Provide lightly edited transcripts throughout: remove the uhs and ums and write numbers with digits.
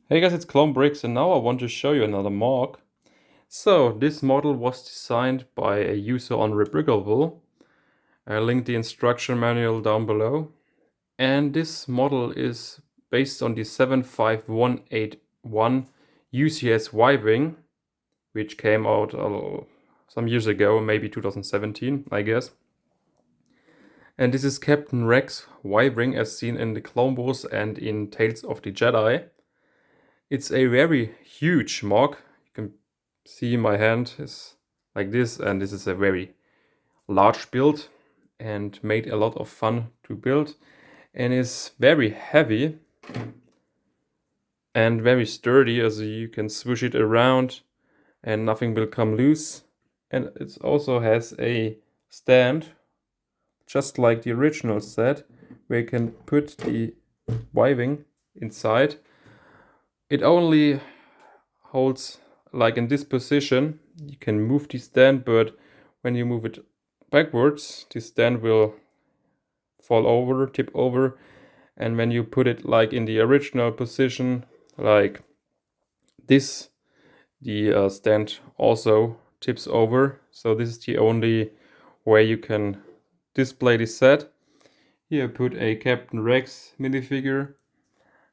Hey guys, it's Clone Bricks, and now I want to show you another mock. So this model was designed by a user on Rebrickable. I linked the instruction manual down below. And this model is based on the 75181 UCS Y-Wing, which came out some years ago, maybe 2017, I guess. And this is Captain Rex Y-Wing as seen in the Clone Wars and in Tales of the Jedi. It's a very huge mock. You can see my hand is like this, and this is a very large build and made a lot of fun to build, and is very heavy and very sturdy, as you can swoosh it around and nothing will come loose. And it also has a stand, just like the original set, where you can put the Y-Wing inside. It only holds like in this position. You can move the stand, but when you move it backwards, the stand will fall over, tip over. And when you put it like in the original position, like this, the stand also tips over. So this is the only way you can display this set. Here I put a Captain Rex minifigure,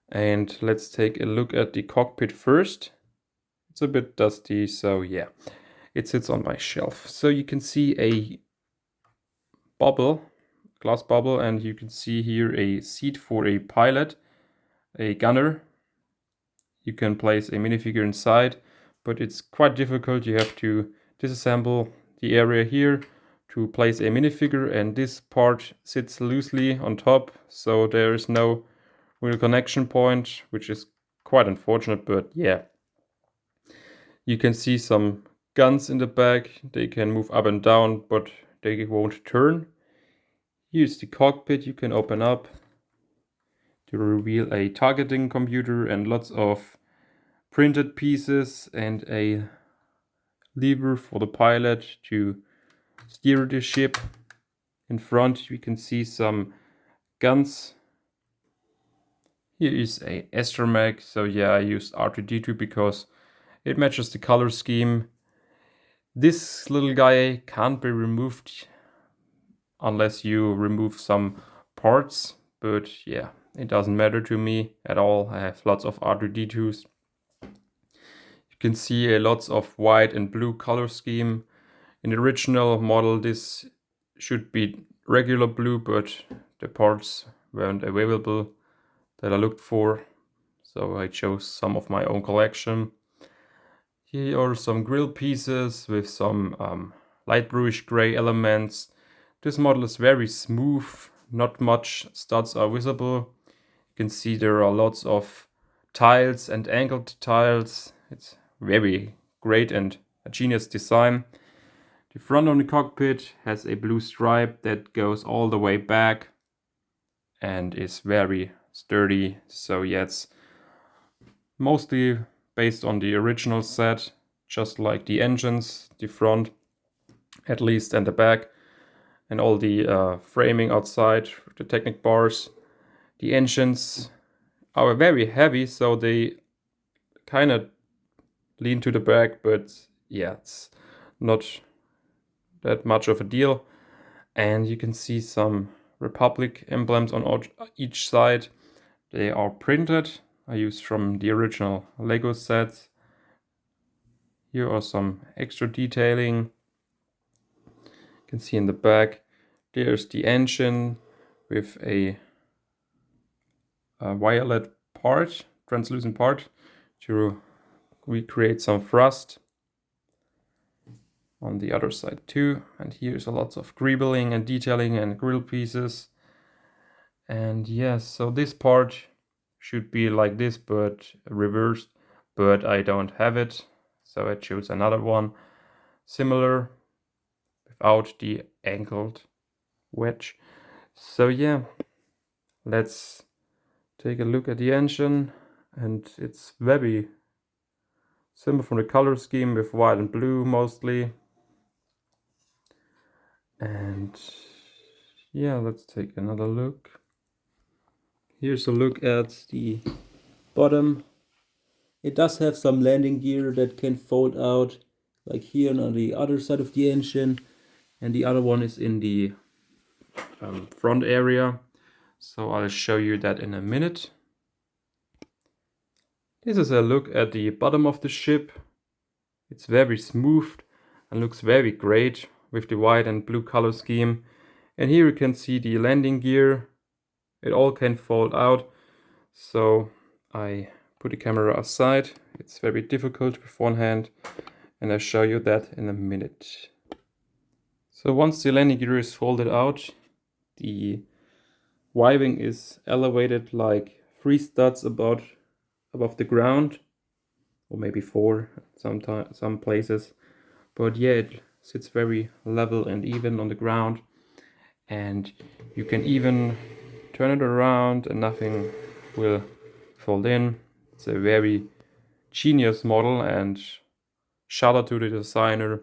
and let's take a look at the cockpit first. It's a bit dusty, so yeah, it sits on my shelf. So you can see a bubble, glass bubble, and you can see here a seat for a pilot, a gunner. You can place a minifigure inside, but it's quite difficult. You have to disassemble the area here to place a minifigure, and this part sits loosely on top, so there is no real connection point, which is quite unfortunate, but yeah. You can see some guns in the back. They can move up and down, but they won't turn. Here's the cockpit you can open up to reveal a targeting computer and lots of printed pieces and a lever for the pilot to steer the ship. In front we can see some guns. Here is a astromech, so yeah, I used R2D2 because it matches the color scheme. This little guy can't be removed unless you remove some parts, but yeah, it doesn't matter to me at all. I have lots of R2D2s. You can see a lots of white and blue color scheme. In the original model this should be regular blue, but the parts weren't available that I looked for, so I chose some of my own collection. Here are some grill pieces with some light bluish gray elements. This model is very smooth, not much studs are visible. You can see there are lots of tiles and angled tiles. It's very great and a genius design. The front of the cockpit has a blue stripe that goes all the way back and is very sturdy. So yeah, it's mostly based on the original set, just like the engines, the front at least, and the back, and all the framing outside, the Technic bars. The engines are very heavy, so they kind of lean to the back, but yeah, it's not that much of a deal. And you can see some Republic emblems on each side. They are printed. I used from the original Lego sets. Here are some extra detailing. You can see in the back, there's the engine with a violet part, translucent part, to recreate some thrust. On the other side too, and here's a lot of greebling and detailing and grill pieces. And yes, so this part should be like this but reversed, but I don't have it, so I chose another one similar without the angled wedge. So yeah, let's take a look at the engine, and it's very simple from the color scheme with white and blue mostly. And yeah, let's take another look. Here's a look at the bottom. It does have some landing gear that can fold out, like here and on the other side of the engine, and the other one is in the front area. So I'll show you that in a minute. This is a look at the bottom of the ship. It's very smooth and looks very great with the white and blue color scheme. And here you can see the landing gear. It all can fold out. So I put the camera aside. It's very difficult with one hand, and I'll show you that in a minute. So once the landing gear is folded out, the Y-wing is elevated like 3 studs above the ground, or maybe 4 some places. But yeah, it sits very level and even on the ground, and you can even turn it around and nothing will fold in. It's a very genius model, and shout out to the designer.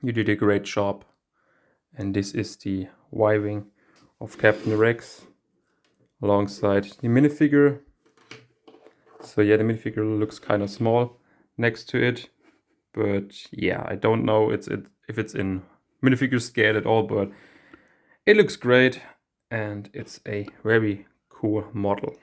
You did a great job. And this is the Y-wing of Captain Rex alongside the minifigure. So yeah, the minifigure looks kind of small next to it, but yeah, I don't know if it's in minifigure scale at all, but it looks great and it's a very cool model.